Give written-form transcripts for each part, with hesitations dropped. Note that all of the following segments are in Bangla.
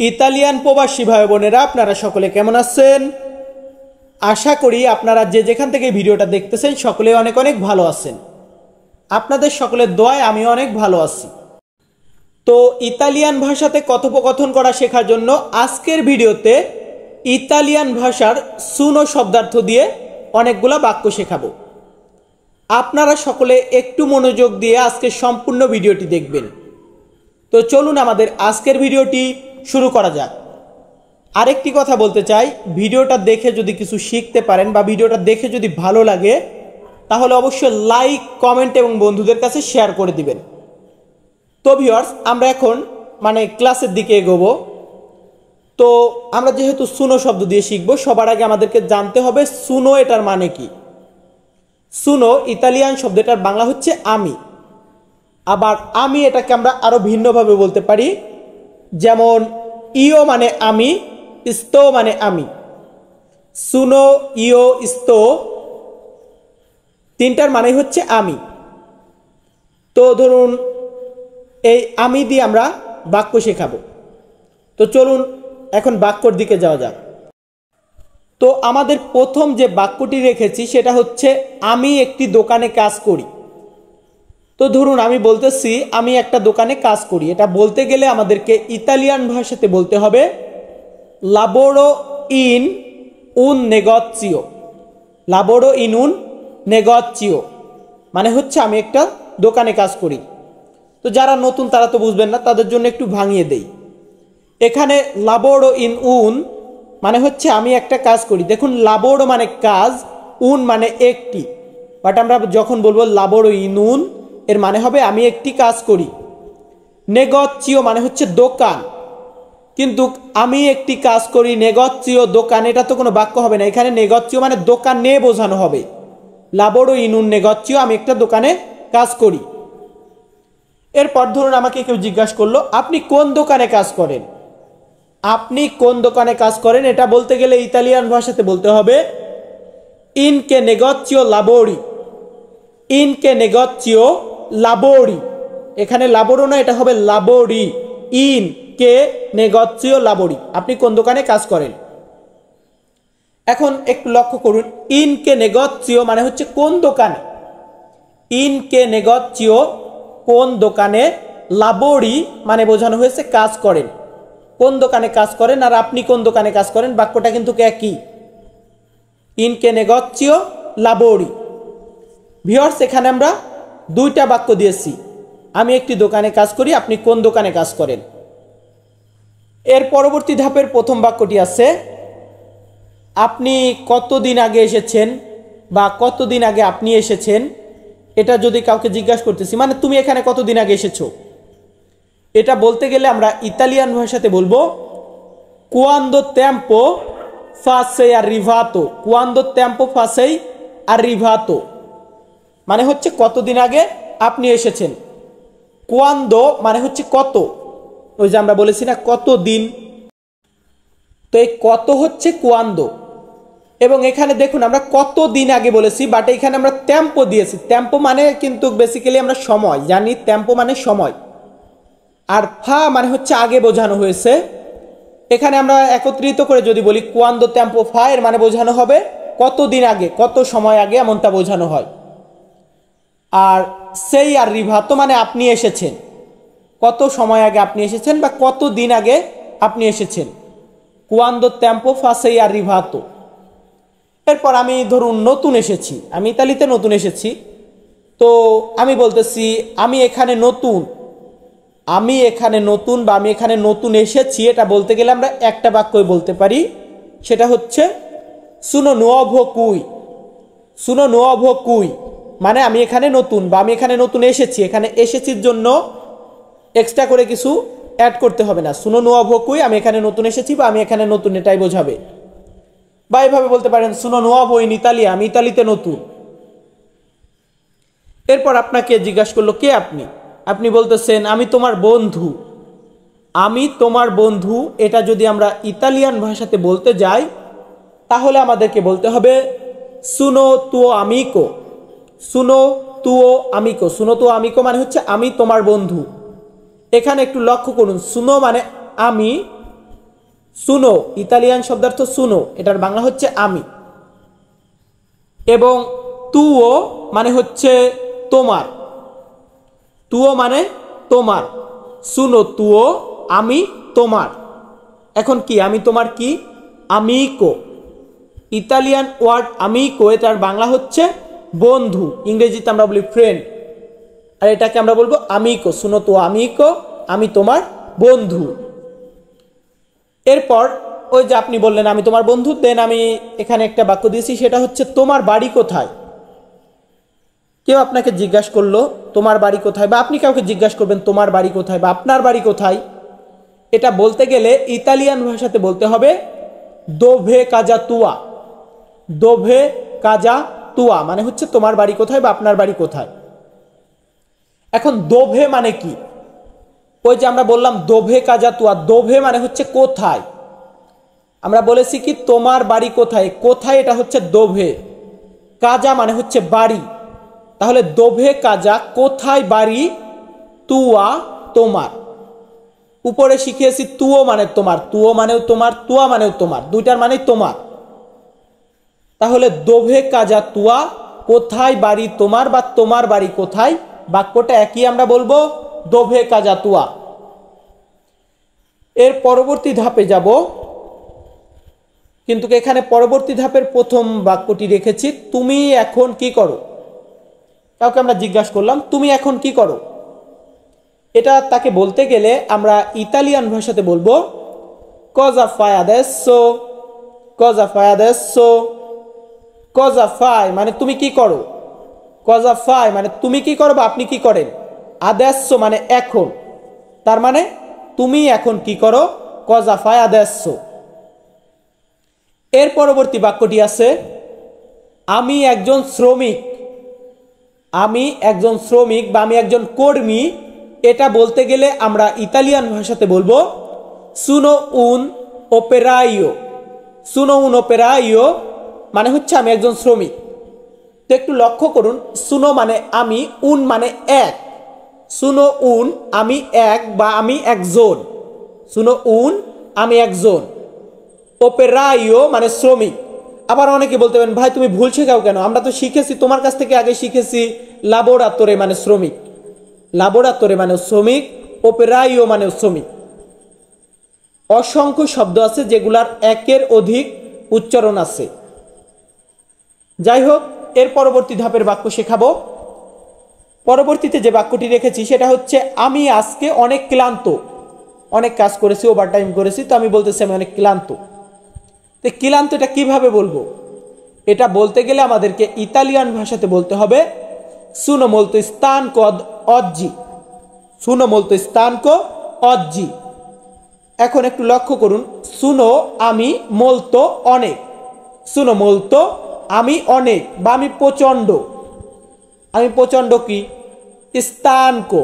ইতালিয়ান প্রবাসী ভাই বোনেরা আপনারা সকলে কেমন আছেন? আশা করি আপনারা যে যেখান থেকে ভিডিওটা দেখতেছেন সকলে অনেক অনেক ভালো আছেন। আপনাদের সকলের দোয়ায় আমি অনেক ভালো আছি। তো ইতালিয়ান ভাষাতে কথোপকথন করা শেখার জন্য আজকের ভিডিওতে ইতালিয়ান ভাষার সুনো শব্দার্থ দিয়ে অনেকগুলা বাক্য শেখাবো। আপনারা সকলে একটু মনোযোগ দিয়ে আজকের সম্পূর্ণ ভিডিওটি দেখবেন। তো চলুন আমাদের আজকের ভিডিওটি শুরু করা যাক। আরেকটি কথা বলতে চাই, ভিডিওটা দেখে যদি কিছু শিখতে পারেন বা ভিডিওটা দেখে যদি ভালো লাগে তাহলে অবশ্যই লাইক, কমেন্ট এবং বন্ধুদের কাছে শেয়ার করে দিবেন। তো ভিউয়ার্স, আমরা এখন ক্লাসের দিকে এগোবো। তো আমরা যেহেতু সুনো শব্দ দিয়ে শিখবো, সবার আগে আমাদেরকে জানতে হবে সুনো এটার মানে কি। সুনো ইতালিয়ান শব্দটার বাংলা হচ্ছে আমি। আবার আমি এটাকে আমরা আরো ভিন্নভাবে বলতে পারি, যেমন ইও মানে আমি, ইস্তো মানে আমি। সুনো, ইও, ইস্তো তিনটার মানে হচ্ছে আমি। তো ধরুন এই আমি দিয়ে আমরা বাক্য শেখাবো। তো চলুন এখন বাক্যর দিকে যাওয়া যাক। তো আমাদের প্রথম যে বাক্যটি রেখেছি সেটা হচ্ছে আমি একটি দোকানে কাজ করি। তো ধরুন আমি বলতেছি আমি একটা দোকানে কাজ করি। এটা বলতে গেলে আমাদেরকে ইতালিয়ান ভাষাতে বলতে হবে লাবোরো ইন উন নেগোজিও। লাবোরো ইন উন নেগোজিও মানে হচ্ছে আমি একটা দোকানে কাজ করি। তো যারা নতুন তারা তো বুঝবেন না, তাদের জন্য একটু ভাঙিয়ে দেই। এখানে লাবোরো ইন উন মানে হচ্ছে আমি একটা কাজ করি। দেখুন লাবোরো মানে কাজ, উন মানে একটি, বাট আমরা যখন বলবো লাবোরো ইন উন এর মানে হবে আমি একটি কাজ করি। নেগোজিও মানে হচ্ছে দোকান, কিন্তু আমি একটি কাজ করি নেগোজিও দোকান, এটা তো কোনো বাক্য হবে না। এখানে নেগোজিও মানে দোকান নিয়ে বোঝানো হবে। লাবোরো ইন উন নেগোজিও আমি একটা দোকানে কাজ করি। এরপর ধরুন আমাকে কেউ জিজ্ঞাসা করলো আপনি কোন দোকানে কাজ করেন। আপনি কোন দোকানে কাজ করেন এটা বলতে গেলে ইতালিয়ান ভাষাতে বলতে হবে ইন কে নেগোজিও লাবোরি। ইন কে নেগোজিও লাবোরি। এখানে লাবোরো না, এটা হবে লাবোরি। ইন কে নেগোজিও লাবোরি, আপনি কোন দোকানে কাজ করেন। এখন একটু লক্ষ্য করুন, ইন কে নেগোজিও মানে হচ্ছে কোন দোকানে। ইন কে নেগোজিও কোন দোকানে, লাবোরি মানে বোঝানো হয়েছে কাজ করেন। কোন দোকানে কাজ করেন আর আপনি কোন দোকানে কাজ করেন, বাক্যটা কিন্তু একই। In K নেগোজিও লাবোরি। ভিউয়ার্স, এখানে আমরা দুইটা বাক্য দিয়েছি, আমি একটি দোকানে কাজ করি, আপনি কোন দোকানে কাজ করেন। এর পরবর্তী ধাপের প্রথম বাক্যটি আছে আপনি কতদিন আগে এসেছেন বা কতদিন আগে আপনি এসেছেন। এটা যদি কাউকে জিজ্ঞাসা করতেছি মানে তুমি এখানে কতদিন আগে এসেছো, এটা বলতে গেলে আমরা ইতালিয়ান ভাষাতে বলবো quando tempo fa sei arrivato। quando tempo fa sei arrivato মানে হচ্ছে কতদিন আগে আপনি এসেছেন। quando মানে হচ্ছে কত, ওই যে আমরা বলেছি না কতদিন, তো এই কত হচ্ছে quando। এবং এখানে দেখুন আমরা কতদিন আগে বলেছি, বাট এখানে আমরা টেম্পো দিয়েছি। টেম্পো মানে কিন্তু বেসিক্যালি আমরা সময় জানি, টেম্পো মানে সময়। আর ফা মানে হচ্ছে আগে বোঝানো হয়েছে। এখানে আমরা একত্রিত করে যদি বলি quando tempo fa, এর মানে বোঝানো হবে কতদিন আগে, কত সময় আগে, এমনটা বোঝানো হয়। আর সেই arrivato মানে আপনি এসেছেন, কত সময় আগে আপনি এসেছেন বা কত দিন আগে আপনি এসেছেন। quando tempo fa sei arrivato। এরপর আমি ধরুন নতুন এসেছি, আমি ইতালিতে নতুন এসেছি, তো আমি বলতেছি আমি এখানে নতুন। আমি এখানে নতুন বা আমি এখানে নতুন এসেছি, এটা বলতে গেলে আমরা একটা বাক্যই বলতে পারি, সেটা হচ্ছে sono nuovo qui। sono nuovo qui মানে আমি এখানে নতুন বা আমি এখানে নতুন এসেছি। এখানে এসেছির জন্য এক্সট্রা করে কিছু অ্যাড করতে হবে না। sono nuovo qui আমি এখানে নতুন এসেছি বা আমি এখানে নতুন, এটাই বোঝাবে। বা এভাবে বলতে পারেন sono nuovo in Italia, আমি ইতালিতে নতুন। এরপর আপনাকে জিজ্ঞাসা করলো কে আপনি, আপনি বলতেছেন আমি তোমার বন্ধু। আমি তোমার বন্ধু এটা যদি আমরা ইতালিয়ান ভাষাতে বলতে যাই তাহলে আমাদেরকে বলতে হবে sono tuo amico। sono tuo amico। sono tuo amico মানে হচ্ছে আমি তোমার বন্ধু। এখানে একটু লক্ষ্য করুন, সুনো মানে আমি, সুনো, ইতালিয়ান শব্দার্থ সুনো, এটার বাংলা হচ্ছে আমি। এবং তুও মানে হচ্ছে তোমার, তুও মানে তোমার, সুনো তুও, আমি তোমার। এখন কি আমি তোমার কি? আমিকো, ইতালিয়ান ওয়ার্ড আমিকো, এটার বাংলা হচ্ছে বন্ধু, ইংরেজিতে আমরা বলি ফ্রেন্ড, আর এটাকে আমরা বলবো আমিকো, সুনো তুও আমিকো, আমি তোমার বন্ধু। এরপর ওই যে আপনি বললেন আমি তোমার বন্ধু, দেন আমি এখানে একটা বাক্য দিয়েছি, সেটা হচ্ছে তোমার বাড়ি কোথায়। কেউ আপনাকে জিজ্ঞাসা করলো তোমার বাড়ি কোথায়, বা আপনি কাউকে জিজ্ঞাসা করবেন তোমার বাড়ি কোথায় বা আপনার বাড়ি কোথায়, এটা বলতে গেলে ইতালিয়ান ভাষাতে বলতে হবে দোভে কাজা তুয়া। দোভে কাজা তুয়া মানে হচ্ছে তোমার বাড়ি কোথায় বা আপনার বাড়ি কোথায়। এখন দোভে মানে কি? ওই যে আমরা বললাম দোভে কাজা তুয়া, দোভে মানে হচ্ছে কোথায়। আমরা বলেছি কি তোমার বাড়ি কোথায়, কোথায় এটা হচ্ছে দোভে, কাজা মানে হচ্ছে বাড়ি, তাহলে দোভে কাজা কোথায় বাড়ি, তুয়া তোমার। উপরে শিখিয়েছি তুও মানে তোমার, তুও মানেও তোমার, তুয়া মানেও তোমার, দুইটার মানে তোমার। তাহলে দোভে কাজা তুয়া, কোথায় বাড়ি তোমার বা তোমার বাড়ি কোথায়, বাক্যটা একই, আমরা বলবো দোভে কাজা তুয়া। এর পরবর্তী ধাপে যাব, কিন্তু এখানে পরবর্তী ধাপের প্রথম বাক্যটি রেখেছি তুমি এখন কি করো। কাউকে আমরা জিজ্ঞাসা করলাম তুমি এখন কি করো, এটা তাকে বলতে গেলে আমরা ইতালিয়ান ভাষাতে বলবো cosa fai adesso, cosa fai adesso, cosa fai মানে তুমি কি করো, cosa fai মানে তুমি কি করো বা আপনি কি করেন, adesso মানে এখন, তার মানে তুমি এখন কি করো, cosa fai adesso। এর পরবর্তী বাক্যটি আছে আমি একজন শ্রমিক, আমি একজন শ্রমিক বা আমি একজন কর্মী, এটা বলতে গেলে আমরা ইতালিয়ান ভাষাতে বলবো সুনো উন ওপেরাইও। সুনো উন ওপেরাইও মানে হচ্ছে আমি একজন শ্রমিক। তো একটু লক্ষ্য করুন, সুনো মানে আমি, উন মানে এক, সুনো উন আমি এক বা আমি একজন, সুনো উন আমি একজন, ওপেরাইও মানে শ্রমিক। আবার অনেকে বলতে পারেন ভাই তুমি ভুল শেখাও কেন, আমরা তো শিখেছি তোমার কাছ থেকে আগে শিখেছি লাবোরাতোরে মানে শ্রমিক, লাবোরাতোরে মানে শ্রমিক, ওপেরাইও মানে শ্রমিক। অসংখ্য শব্দ আছে যেগুলার একের অধিক উচ্চারণ আছে। যাই হোক, এর পরবর্তী ধাপের বাক্য শেখাবো। পরবর্তীতে যে বাক্যটি রেখেছি সেটা হচ্ছে আমি আজকে অনেক ক্লান্ত, অনেক কাজ করেছি, ওভারটাইম করেছি, তো আমি বলতেছি আমি অনেক ক্লান্ত। তো ক্লান্ত এটা কিভাবে বলবো, এটা বলতে গেলে আমাদেরকে ইতালিয়ান ভাষাতে বলতে হবে সুনো মোলতো স্তানকো অজ্জি, সুনো মোলতো স্তানকো অজ্জি। এখন একটু লক্ষ্য করুন, সুনো আমি, মোলতো অনেক, সুনো মোলতো আমি অনেক বা আমি প্রচণ্ড, আমি প্রচণ্ড কি, স্তানকো,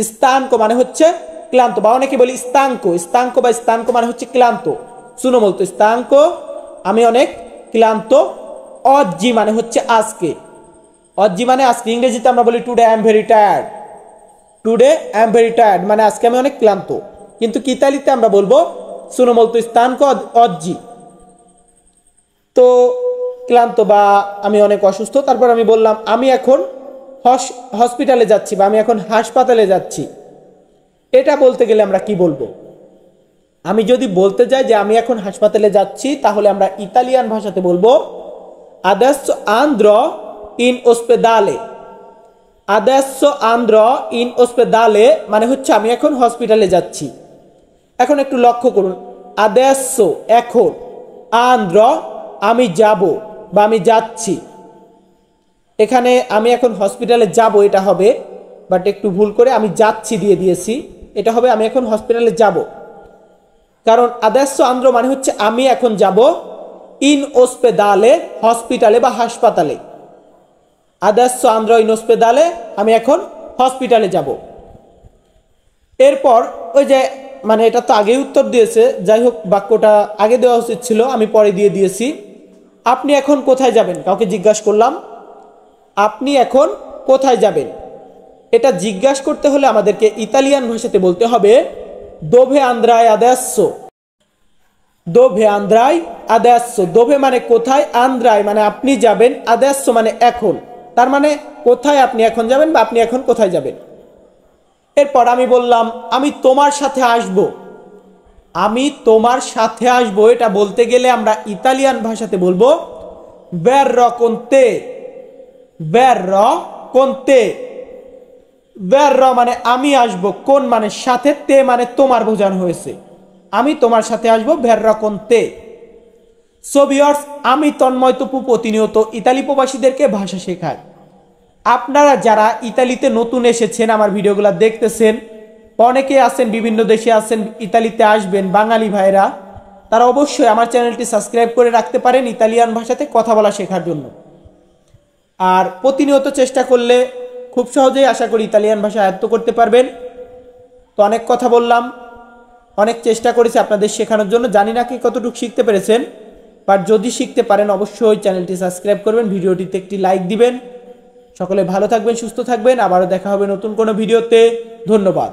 স্তানকো মানে হচ্ছে ক্লান্ত, বা অনেকে বলি স্তাঙ্কো, স্তাঙ্কো বা স্তানকো মানে হচ্ছে ক্লান্ত। শুনো বলতো স্তাঙ্কো আমি অনেক ক্লান্ত, অজ্জি মানে হচ্ছে আজকে, অজ্জি মানে আজকে, ইংরেজিতে আমরা বলি today I am very tired, today I am very tired মানে আজকে আমি অনেক ক্লান্ত, কিন্তু ইতালিতে আমরা বলবো শুনো বলতো স্তানকো অজ্জি। তো ক্লান্ত বা আমি অনেক অসুস্থ, তারপর আমি বললাম আমি এখন হসপিটালে যাচ্ছি বা আমি এখন হাসপাতালে যাচ্ছি, এটা বলতে গেলে আমরা কি বলবো? আমি যদি বলতে যাই যে আমি এখন হাসপাতালে যাচ্ছি, তাহলে আমরা ইতালিয়ান ভাষাতে বলবো adesso andrò in ospedale, adesso andrò in ospedale মানে হচ্ছে আমি এখন হসপিটালে যাচ্ছি। এখন একটু লক্ষ্য করুন, adesso এখন, andrò আমি যাব বা আমি যাচ্ছি, এখানে আমি এখন হসপিটালে যাব এটা হবে, বাট একটু ভুল করে আমি যাচ্ছি দিয়ে দিয়েছি, এটা হবে আমি এখন হসপিটালে যাব, কারণ adesso andrò মানে হচ্ছে আমি এখন যাব, ইন ওসপেদালে হসপিটালে বা হাসপাতালে, adesso andrò in ospedale আমি এখন হসপিটালে যাব। এরপর ওই যে মানে এটা তো আগেই উত্তর দিয়েছে, যাই হোক বাক্যটা আগে দেওয়া উচিত ছিল, আমি পরে দিয়ে দিয়েছি। আপনি এখন কোথায় যাবেন, কাউকে জিজ্ঞাসা করলাম আপনি এখন কোথায় যাবেন, এটা জিজ্ঞাসা করতে হলে আমাদেরকে ইতালিয়ান ভাষাতে বলতে হবে দোভে আন্দ্রায় আদেসো, dove andrai adesso dove মানে কোথায়, andrai মানে আপনি যাবেন, adesso মানে এখন, তার মানে কোথায় আপনি এখন যাবেন বা আপনি এখন কোথায় যাবেন। এরপর আমি বললাম আমি তোমার সাথে আসব। আমি তোমার সাথে আসব এটা বলতে গেলে আমরা ইতালিয়ান ভাষাতে বলবো verrò con te, verrò con te। verrò মানে আমি আসব, কোন মানে সাথে, তে মানে তোমার বোঝানো হয়েছে, আমি তোমার সাথে আসব, verrò con te। So viewers, আমি তন্ময় তপু প্রতিনিয়ত ইতালি প্রবাসীদেরকে ভাষা শেখাই। আপনারা যারা ইতালিতে নতুন এসেছেন, আমার ভিডিওগুলো দেখতেছেন, অনেকে আছেন বিভিন্ন দেশে আছেন, ইতালিতে আসবেন, বাঙালি ভাইরা, তারা অবশ্যই আমার চ্যানেলটি সাবস্ক্রাইব করে রাখতে পারেন ইতালিয়ান ভাষাতে কথা বলা শেখার জন্য। আর প্রতিনিয়ত চেষ্টা করলে খুব সহজেই আশা করি ইতালিয়ান ভাষা আয়ত্ত করতে পারবেন। তো অনেক কথা বললাম, অনেক চেষ্টা করেছি আপনাদের শেখানোর জন্য, জানি না কি কতটুকু শিখতে পেরেছেন, বাট যদি শিখতে পারেন অবশ্যই চ্যানেলটি সাবস্ক্রাইব করবেন, ভিডিওটিতে একটি লাইক দিবেন। সকলে ভালো থাকবেন, সুস্থ থাকবেন, আবারও দেখা হবে নতুন কোনো ভিডিওতে। ধন্যবাদ।